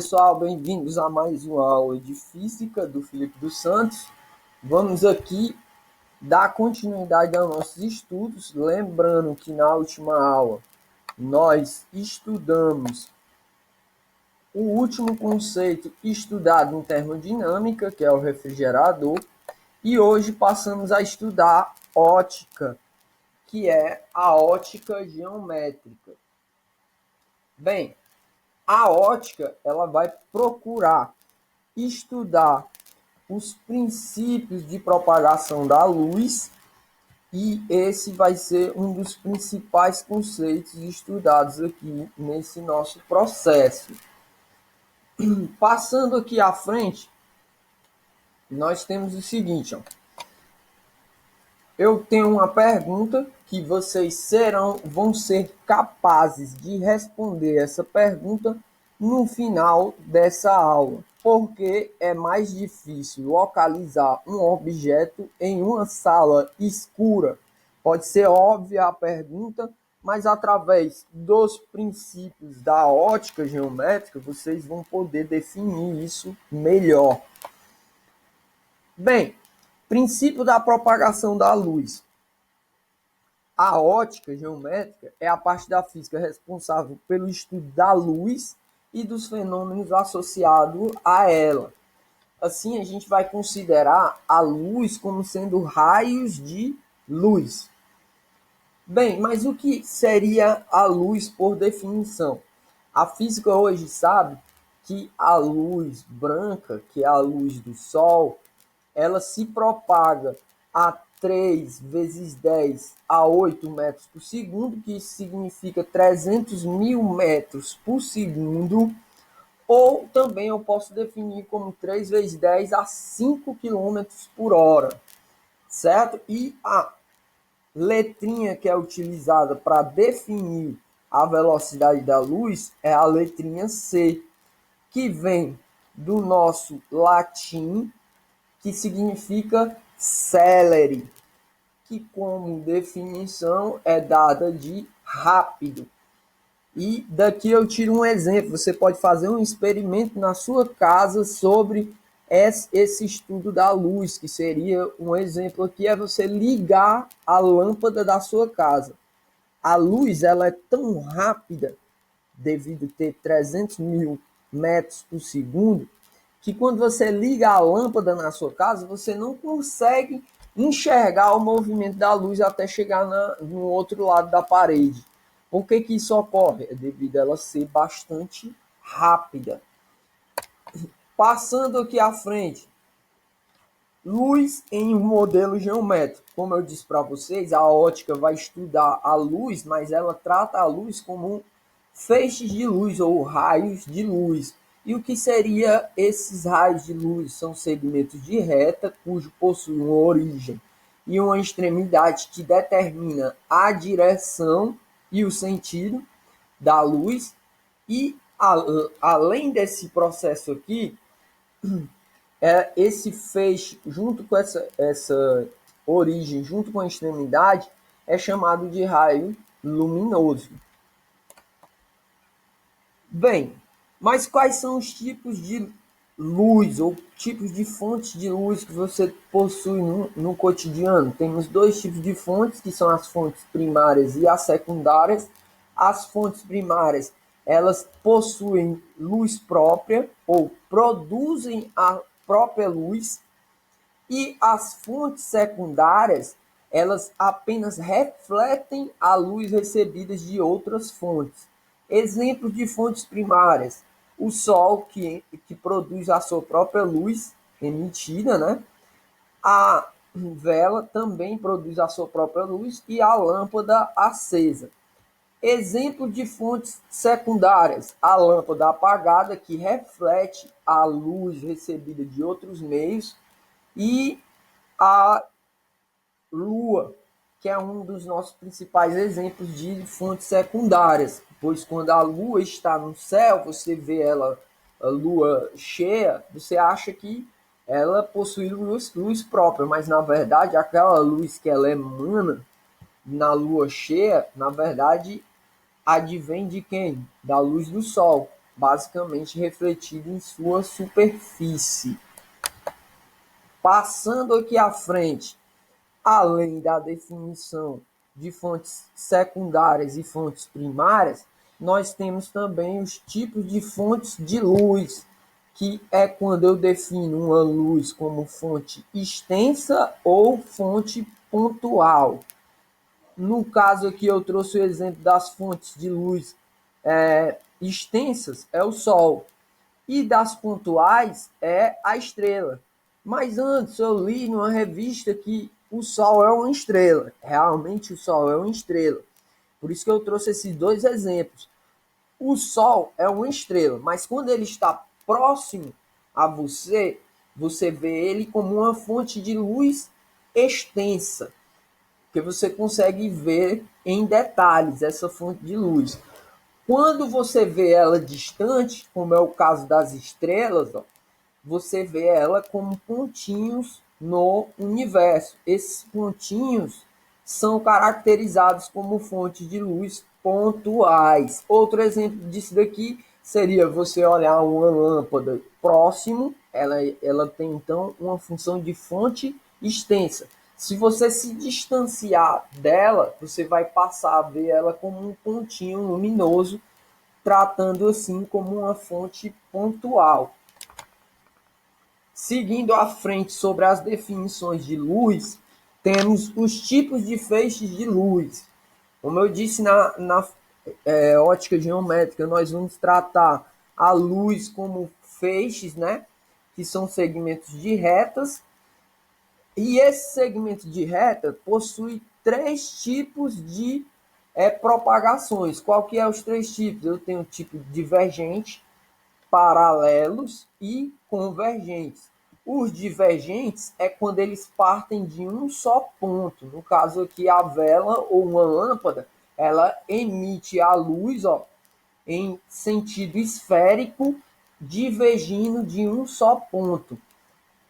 pessoal, bem-vindos a mais uma aula de Física do Felipe dos Santos. Vamos aqui dar continuidade aos nossos estudos, lembrando que na última aula nós estudamos o último conceito estudado em termodinâmica, que é o refrigerador, e hoje passamos a estudar ótica, que é a ótica geométrica. Bem, a ótica ela vai procurar estudar os princípios de propagação da luz e esse vai ser um dos principais conceitos estudados aqui nesse nosso processo. Passando aqui à frente, nós temos o seguinte, ó. Eu tenho uma pergunta que vocês vão ser capazes de responder essa pergunta no final dessa aula, porque é mais difícil localizar um objeto em uma sala escura. Pode ser óbvia a pergunta, mas através dos princípios da ótica geométrica, vocês vão poder definir isso melhor. Bem, princípio da propagação da luz. A ótica geométrica é a parte da física responsável pelo estudo da luz e dos fenômenos associados a ela. Assim, a gente vai considerar a luz como sendo raios de luz. Bem, mas o que seria a luz por definição? A física hoje sabe que a luz branca, que é a luz do Sol, ela se propaga a 3 vezes 10 a 8 metros por segundo, que isso significa 300 mil metros por segundo, ou também eu posso definir como 3 vezes 10 a 5 quilômetros por hora, certo? E a letrinha que é utilizada para definir a velocidade da luz é a letrinha C, que vem do nosso latim, que significa celere, que como definição é dada de rápido. E daqui eu tiro um exemplo, você pode fazer um experimento na sua casa sobre esse estudo da luz, que seria um exemplo aqui, é você ligar a lâmpada da sua casa. A luz ela é tão rápida, devido a ter 300 mil metros por segundo, que quando você liga a lâmpada na sua casa, você não consegue enxergar o movimento da luz até chegar no outro lado da parede. Por que isso ocorre? É devido a ela ser bastante rápida. Passando aqui à frente, luz em um modelo geométrico. Como eu disse para vocês, a ótica vai estudar a luz, mas ela trata a luz como feixes de luz ou raios de luz. E o que seria esses raios de luz? São segmentos de reta, cujo possuem uma origem e uma extremidade que determina a direção e o sentido da luz. E além desse processo aqui, esse feixe, junto com essa origem, junto com a extremidade, é chamado de raio luminoso. Bem, mas quais são os tipos de luz ou tipos de fontes de luz que você possui no cotidiano? Temos dois tipos de fontes, que são as fontes primárias e as secundárias. As fontes primárias, elas possuem luz própria ou produzem a própria luz, e as fontes secundárias, elas apenas refletem a luz recebida de outras fontes. Exemplos de fontes primárias: o Sol, que produz a sua própria luz emitida, né? A vela também produz a sua própria luz e a lâmpada acesa. Exemplo de fontes secundárias: a lâmpada apagada, que reflete a luz recebida de outros meios, e a Lua, que é um dos nossos principais exemplos de fontes secundárias, pois quando a Lua está no céu, você vê ela, a Lua cheia, você acha que ela possui luz própria, mas na verdade aquela luz que ela emana na Lua cheia, na verdade, advém de quem? Da luz do Sol. basicamente refletido em sua superfície. Passando aqui à frente, além da definição de fontes secundárias e fontes primárias, nós temos também os tipos de fontes de luz, que é quando eu defino uma luz como fonte extensa ou fonte pontual. No caso aqui eu trouxe o exemplo das fontes de luz extensas, é o Sol, e das pontuais é a estrela. Mas antes eu li numa revista que o Sol é uma estrela. Realmente o Sol é uma estrela. Por isso que eu trouxe esses dois exemplos. O Sol é uma estrela, mas quando ele está próximo a você, você vê ele como uma fonte de luz extensa, que você consegue ver em detalhes essa fonte de luz. Quando você vê ela distante, como é o caso das estrelas, ó, você vê ela como pontinhos no universo. Esses pontinhos são caracterizados como fontes de luz pontuais. Outro exemplo disso daqui seria você olhar uma lâmpada próximo, ela tem então uma função de fonte extensa. Se você se distanciar dela, você vai passar a ver ela como um pontinho luminoso, tratando assim como uma fonte pontual. Seguindo à frente sobre as definições de luz, temos os tipos de feixes de luz. Como eu disse na ótica geométrica, nós vamos tratar a luz como feixes, né? Que são segmentos de retas. E esse segmento de reta possui três tipos de propagações. Qual que é os três tipos? Eu tenho o tipo divergente, paralelos e convergentes. Os divergentes é quando eles partem de um só ponto. No caso aqui, a vela ou uma lâmpada, ela emite a luz, ó, em sentido esférico, divergindo de um só ponto.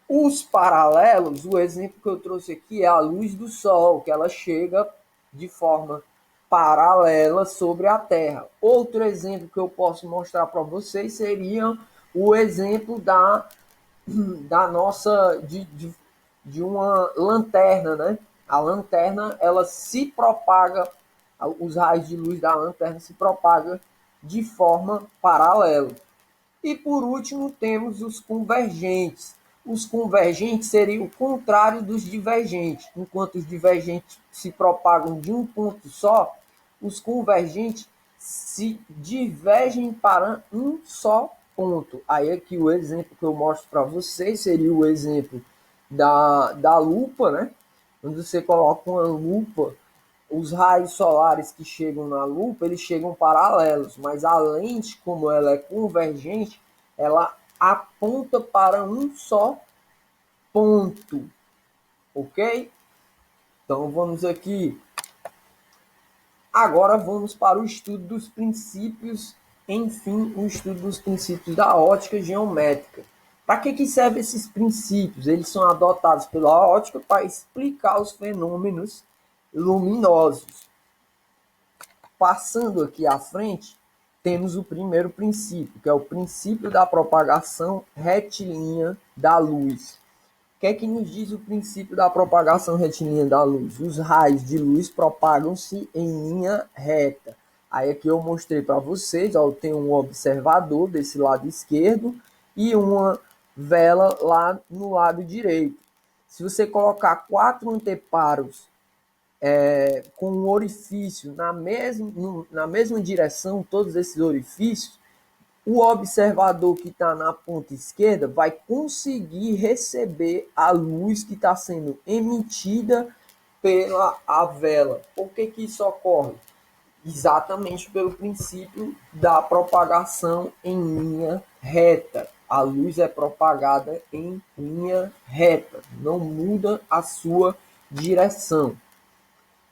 Os paralelos, o exemplo que eu trouxe aqui é a luz do Sol, que ela chega de forma paralela sobre a Terra. Outro exemplo que eu posso mostrar para vocês seria o exemplo da nossa de uma lanterna, né? A lanterna, ela se propaga, os raios de luz da lanterna se propagam de forma paralela. E por último temos os convergentes. Os convergentes seriam o contrário dos divergentes. Enquanto os divergentes se propagam de um ponto só, os convergentes se divergem para um só ponto. Aí aqui o exemplo que eu mostro para vocês seria o exemplo da lupa, né? Quando você coloca uma lupa, os raios solares que chegam na lupa, eles chegam paralelos, mas a lente, como ela é convergente, ela aponta para um só ponto, ok? Então vamos aqui. Agora vamos para o estudo dos princípios, enfim, o estudo dos princípios da ótica geométrica. Para que servem esses princípios? Eles são adotados pela ótica para explicar os fenômenos luminosos. Passando aqui à frente, temos o primeiro princípio, que é o princípio da propagação retilínea da luz. O que é que nos diz o princípio da propagação retilínea da luz? Os raios de luz propagam-se em linha reta. Aí aqui eu mostrei para vocês, ó, eu tenho um observador desse lado esquerdo e uma vela lá no lado direito. Se você colocar 4 anteparos com um orifício na mesma direção, todos esses orifícios, o observador que está na ponta esquerda vai conseguir receber a luz que está sendo emitida pela a vela. Por que isso ocorre? Exatamente pelo princípio da propagação em linha reta. A luz é propagada em linha reta, não muda a sua direção.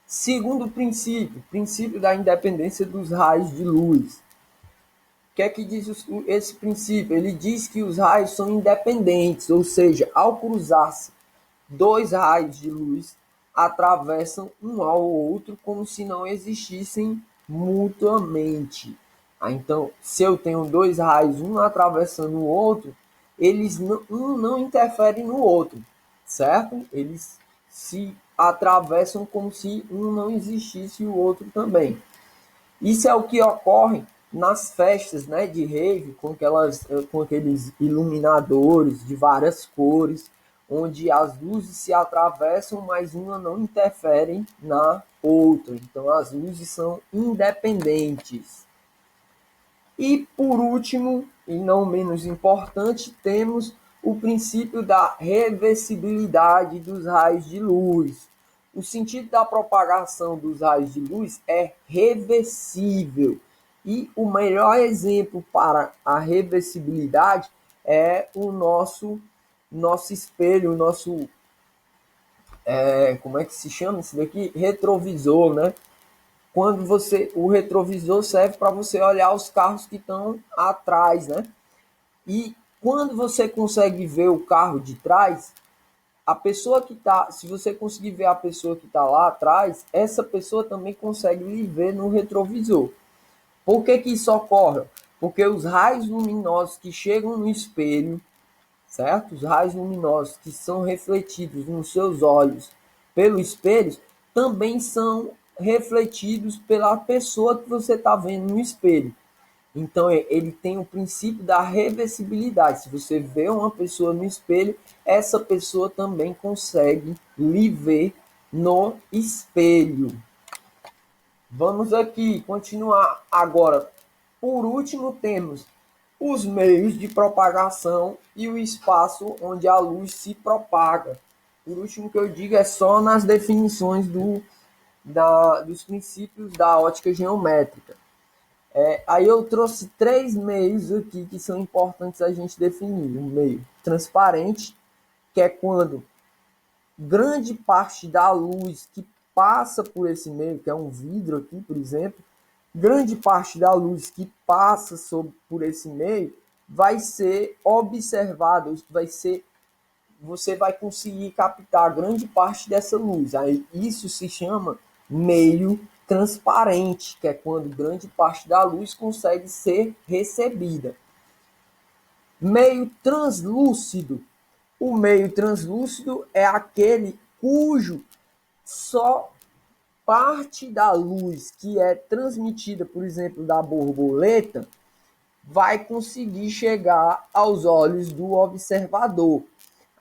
Segundo princípio, princípio da independência dos raios de luz. O que é que diz esse princípio? Ele diz que os raios são independentes, ou seja, ao cruzar-se dois raios de luz, atravessam um ao outro como se não existissem mutuamente. Então, se eu tenho dois raios, um atravessando o outro, eles um não interferem no outro, certo? Eles se atravessam como se um não existisse e o outro também. Isso é o que ocorre nas festas, né, de rave, com aqueles iluminadores de várias cores, onde as luzes se atravessam, mas uma não interfere na outra. Então, as luzes são independentes. E por último, e não menos importante, temos o princípio da reversibilidade dos raios de luz. O sentido da propagação dos raios de luz é reversível. E o melhor exemplo para a reversibilidade é o nosso espelho, o nosso, como é que se chama isso daqui? Retrovisor, né? Quando o retrovisor serve para você olhar os carros que estão atrás, né? E quando você consegue ver o carro de trás, a pessoa que tá, se você conseguir ver a pessoa que está lá atrás, essa pessoa também consegue lhe ver no retrovisor. Por que que isso ocorre? Porque os raios luminosos que chegam no espelho, certo? Os raios luminosos que são refletidos nos seus olhos pelo espelho também são refletidos pela pessoa que você está vendo no espelho. Então ele tem o princípio da reversibilidade. Se você vê uma pessoa no espelho, essa pessoa também consegue lhe ver no espelho. Vamos aqui continuar agora. Por último, temos os meios de propagação e o espaço onde a luz se propaga. Por último, que eu digo é só nas definições dos princípios da ótica geométrica. Aí eu trouxe três meios aqui que são importantes a gente definir. Um meio transparente, que é quando grande parte da luz que passa por esse meio, que é um vidro aqui, por exemplo, grande parte da luz que passa por esse meio vai ser observada, você vai conseguir captar grande parte dessa luz. Aí isso se chama meio transparente, que é quando grande parte da luz consegue ser recebida. Meio translúcido. O meio translúcido é aquele cujo só parte da luz que é transmitida, por exemplo, da borboleta, vai conseguir chegar aos olhos do observador.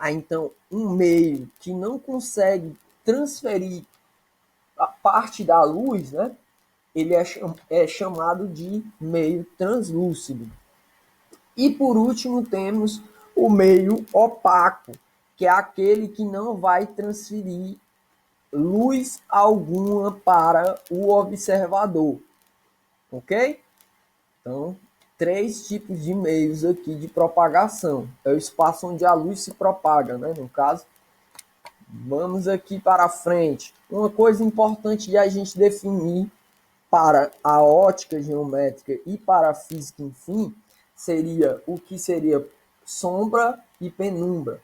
Então, um meio que não consegue transferir a parte da luz, né, ele é chamado de meio translúcido. E por último, temos o meio opaco, que é aquele que não vai transferir luz alguma para o observador. Ok? Então, três tipos de meios aqui de propagação. É o espaço onde a luz se propaga, né? No caso, vamos aqui para frente. Uma coisa importante de a gente definir para a ótica geométrica e para a física, enfim, seria o que seria sombra e penumbra.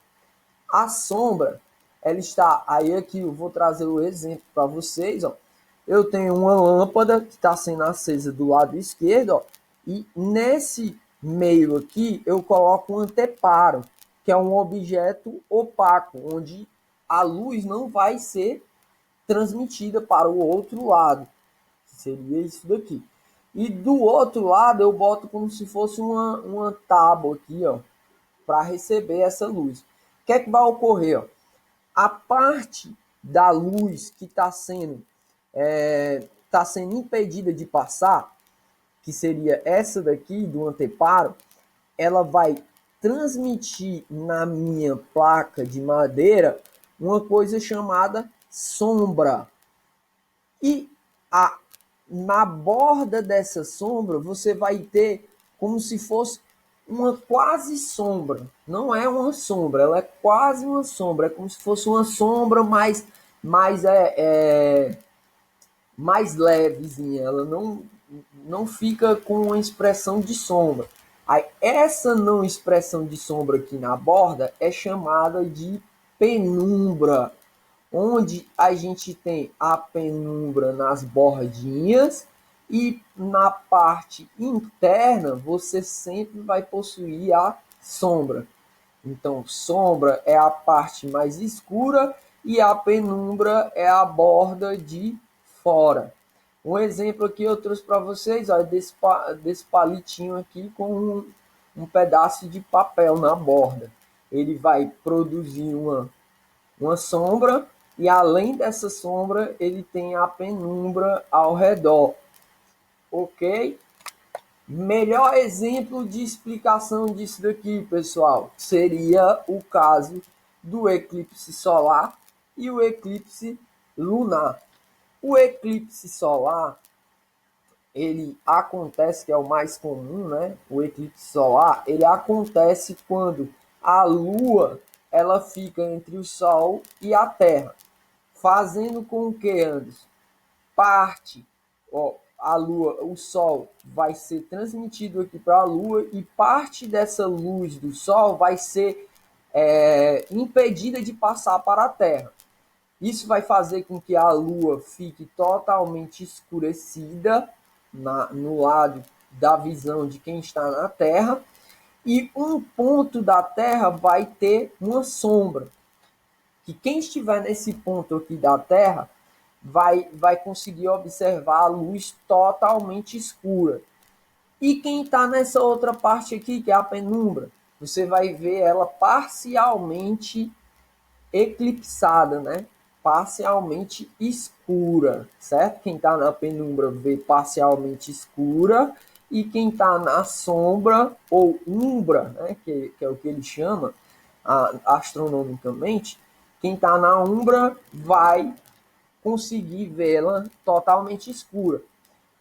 A sombra, ela está aí aqui, eu vou trazer o exemplo para vocês, ó. Eu tenho uma lâmpada que está sendo acesa do lado esquerdo, ó, e nesse meio aqui eu coloco um anteparo, que é um objeto opaco, onde a luz não vai ser transmitida para o outro lado. Seria isso daqui. E do outro lado eu boto como se fosse uma tábua aqui, ó, para receber essa luz. O que é que vai ocorrer? Ó? A parte da luz que tá sendo impedida de passar, que seria essa daqui do anteparo, ela vai transmitir na minha placa de madeira uma coisa chamada sombra. E na borda dessa sombra você vai ter como se fosse uma quase sombra. Não é uma sombra, ela é quase uma sombra. É como se fosse uma sombra mais, mais levezinha. Ela não fica com uma expressão de sombra. Aí, essa não expressão de sombra aqui na borda é chamada de penumbra, onde a gente tem a penumbra nas bordinhas E na parte interna, você sempre vai possuir a sombra. Então, sombra é a parte mais escura e a penumbra é a borda de fora. Um exemplo aqui eu trouxe para vocês, ó, desse palitinho aqui com um pedaço de papel na borda. Ele vai produzir uma sombra e além dessa sombra ele tem a penumbra ao redor. Ok? Melhor exemplo de explicação disso daqui, pessoal, seria o caso do eclipse solar e o eclipse lunar. O eclipse solar, ele acontece, que é o mais comum, né? O eclipse solar, ele acontece quando a Lua ela fica entre o Sol e a Terra, fazendo com que, Anderson, parte, ó, a Lua, o Sol vai ser transmitido aqui para a Lua e parte dessa luz do Sol vai ser impedida de passar para a Terra. Isso vai fazer com que a Lua fique totalmente escurecida no lado da visão de quem está na Terra e um ponto da Terra vai ter uma sombra. Que quem estiver nesse ponto aqui da Terra vai conseguir observar a luz totalmente escura. E quem está nessa outra parte aqui, que é a penumbra, você vai ver ela parcialmente eclipsada, né? Parcialmente escura, certo? Quem está na penumbra vê parcialmente escura e quem está na sombra ou umbra, né? Que é o que ele chama astronomicamente, quem está na umbra vai conseguir vê-la totalmente escura.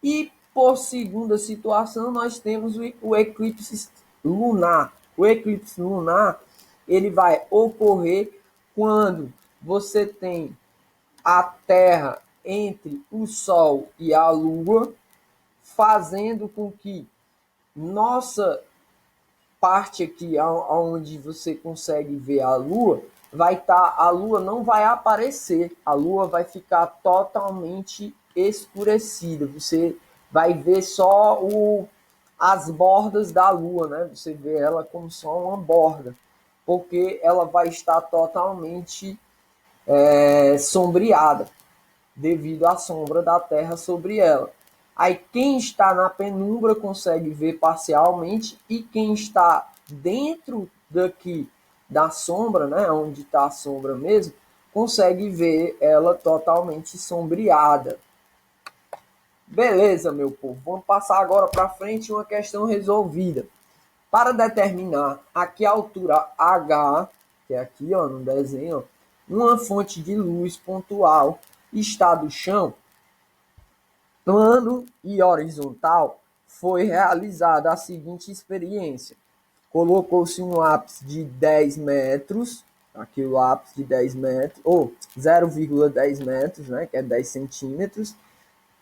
E por segunda situação, nós temos o eclipse lunar. O eclipse lunar ele vai ocorrer quando você tem a Terra entre o Sol e a Lua, fazendo com que nossa parte aqui onde você consegue ver a Lua a Lua não vai aparecer, a Lua vai ficar totalmente escurecida. Você vai ver só as bordas da Lua, né? Você vê ela como só uma borda, porque ela vai estar totalmente sombreada devido à sombra da Terra sobre ela. Aí quem está na penumbra consegue ver parcialmente e quem está dentro daqui da sombra, né, onde está a sombra mesmo, consegue ver ela totalmente sombreada. Beleza, meu povo. Vamos passar agora para frente uma questão resolvida. Para determinar a que altura H, que é aqui ó, no desenho, uma fonte de luz pontual está do chão, plano e horizontal, foi realizada a seguinte experiência. Colocou-se um lápis de 10 metros, aqui o lápis de 10 metros, ou 0,10 metros, né, que é 10 centímetros,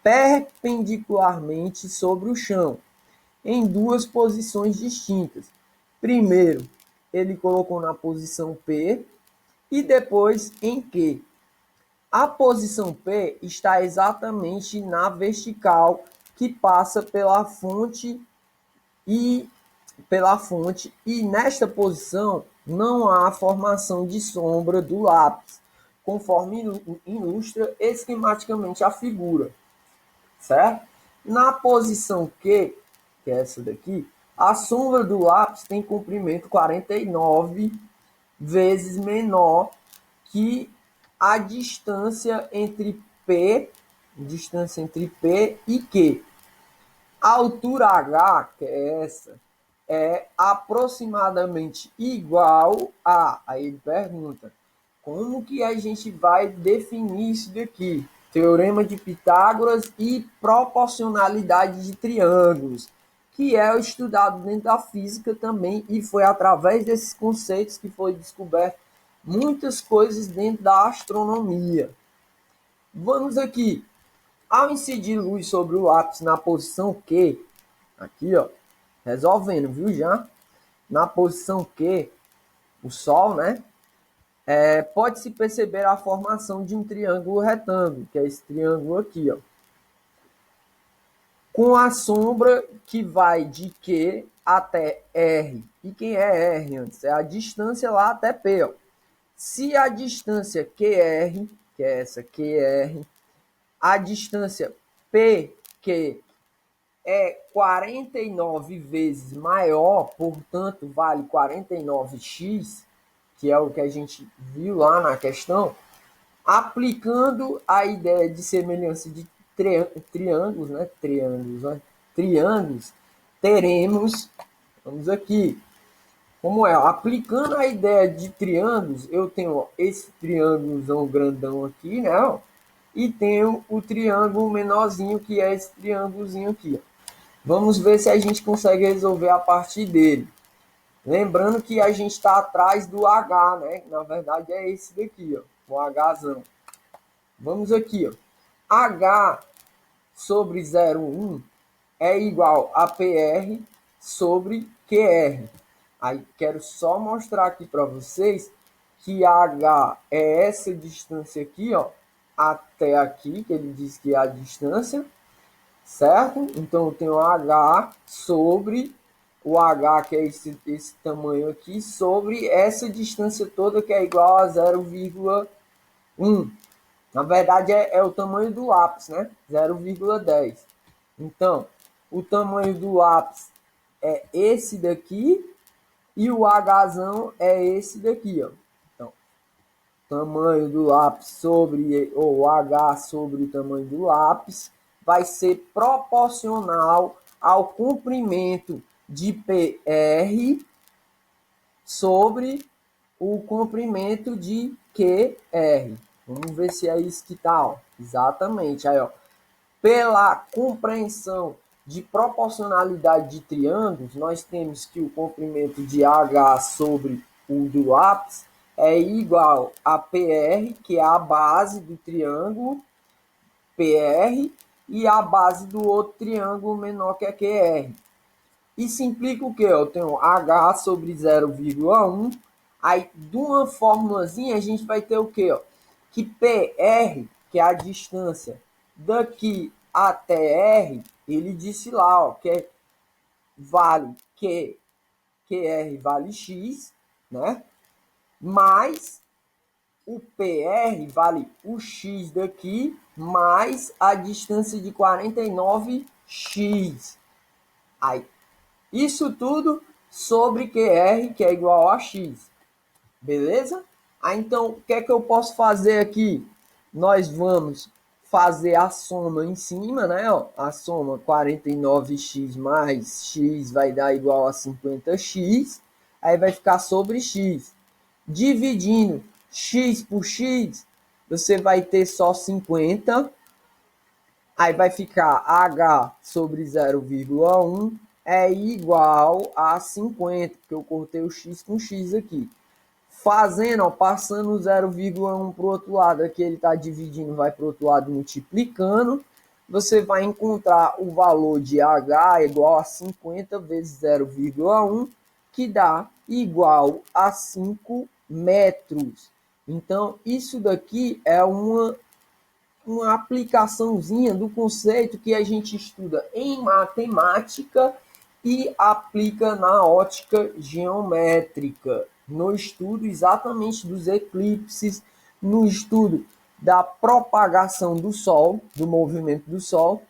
perpendicularmente sobre o chão, em duas posições distintas. Primeiro, ele colocou na posição P e depois em Q. A posição P está exatamente na vertical que passa pela fonte e nesta posição não há formação de sombra do lápis, conforme ilustra esquematicamente a figura, certo? Na posição Q, que é essa daqui, a sombra do lápis tem comprimento 49 vezes menor que a distância entre P e Q. A altura H, que é essa, é aproximadamente igual a... Aí ele pergunta, como que a gente vai definir isso daqui? Teorema de Pitágoras e proporcionalidade de triângulos, que é estudado dentro da física também, e foi através desses conceitos que foi descoberto muitas coisas dentro da astronomia. Vamos aqui. Ao incidir luz sobre o lápis na posição Q, aqui ó, resolvendo, viu já? Na posição Q, o Sol, né? Pode-se perceber a formação de um triângulo retângulo, que é esse triângulo aqui, ó. com a sombra que vai de Q até R. E quem é R antes? É a distância lá até P. Ó. Se a distância QR, que é essa QR, a distância PQ é 49 vezes maior, portanto, vale 49x, que é o que a gente viu lá na questão, aplicando a ideia de semelhança de triângulos, né? Triângulos, teremos, vamos aqui, como é, aplicando a ideia de triângulos, eu tenho ó, esse triângulozão grandão aqui, né? Ó, e tenho o triângulo menorzinho, que é esse triângulozinho aqui. Ó. Vamos ver se a gente consegue resolver a partir dele. Lembrando que a gente está atrás do H, né? Na verdade é esse daqui, ó, o Hzão. Vamos aqui, ó. H sobre 0,1 é igual a PR sobre QR. Aí quero só mostrar aqui para vocês que H é essa distância aqui, ó, até aqui, que ele diz que é a distância, certo? Então eu tenho H sobre o H, que é esse tamanho aqui, sobre essa distância toda, que é igual a 0,1. Na verdade, é o tamanho do lápis, né? 0,10. Então, o tamanho do lápis é esse daqui e o Hzão é esse daqui, ó. Então, tamanho do lápis sobre, ou H sobre o tamanho do lápis, vai ser proporcional ao comprimento de PR sobre o comprimento de QR. Vamos ver se é isso que tá, ó. Exatamente. Aí, ó, pela compreensão de proporcionalidade de triângulos, nós temos que o comprimento de H sobre o do lápis é igual a PR, que é a base do triângulo PR, e a base do outro triângulo menor que é QR. Isso implica o quê? Eu tenho H sobre 0,1. Aí, de uma formulazinha, a gente vai ter o quê? Ó? Que PR, que é a distância daqui até R, ele disse lá, ó, que vale QR vale X, né? Mais o PR vale o X daqui, mais a distância de 49x. Aí, isso tudo sobre QR, que é igual a X. Beleza? Aí, então, o que é que eu posso fazer aqui? Nós vamos fazer a soma em cima, né? Ó, a soma 49x mais x vai dar igual a 50x. Aí vai ficar sobre x. Dividindo x por x, você vai ter só 50. Aí vai ficar H sobre 0,1 é igual a 50, porque eu cortei o x com x aqui. Fazendo, ó, passando o 0,1 para o outro lado, aqui ele está dividindo, vai para o outro lado multiplicando, você vai encontrar o valor de H igual a 50 vezes 0,1, que dá igual a 5 metros. Então, isso daqui é uma aplicaçãozinha do conceito que a gente estuda em matemática e aplica na ótica geométrica, no estudo exatamente dos eclipses, no estudo da propagação do Sol, do movimento do Sol,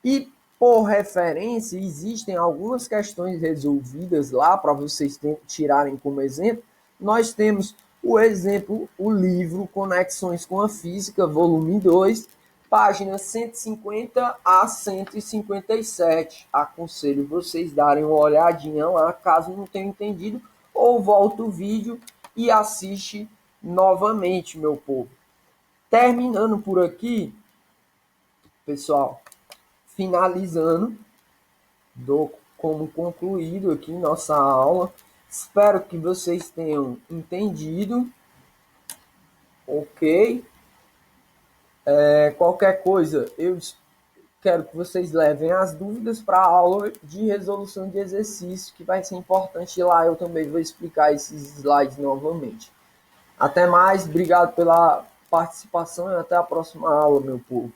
e por referência existem algumas questões resolvidas lá para vocês tirarem como exemplo. Nós temos o exemplo, o livro Conexões com a Física, volume 2, páginas 150 a 157. Aconselho vocês darem uma olhadinha lá, caso não tenham entendido, ou volta o vídeo e assiste novamente, meu povo. Terminando por aqui, pessoal, finalizando, dou como concluído aqui nossa aula. Espero que vocês tenham entendido, ok? Qualquer coisa, eu quero que vocês levem as dúvidas para a aula de resolução de exercício, que vai ser importante lá. Eu também vou explicar esses slides novamente. Até mais, obrigado pela participação e até a próxima aula, meu povo.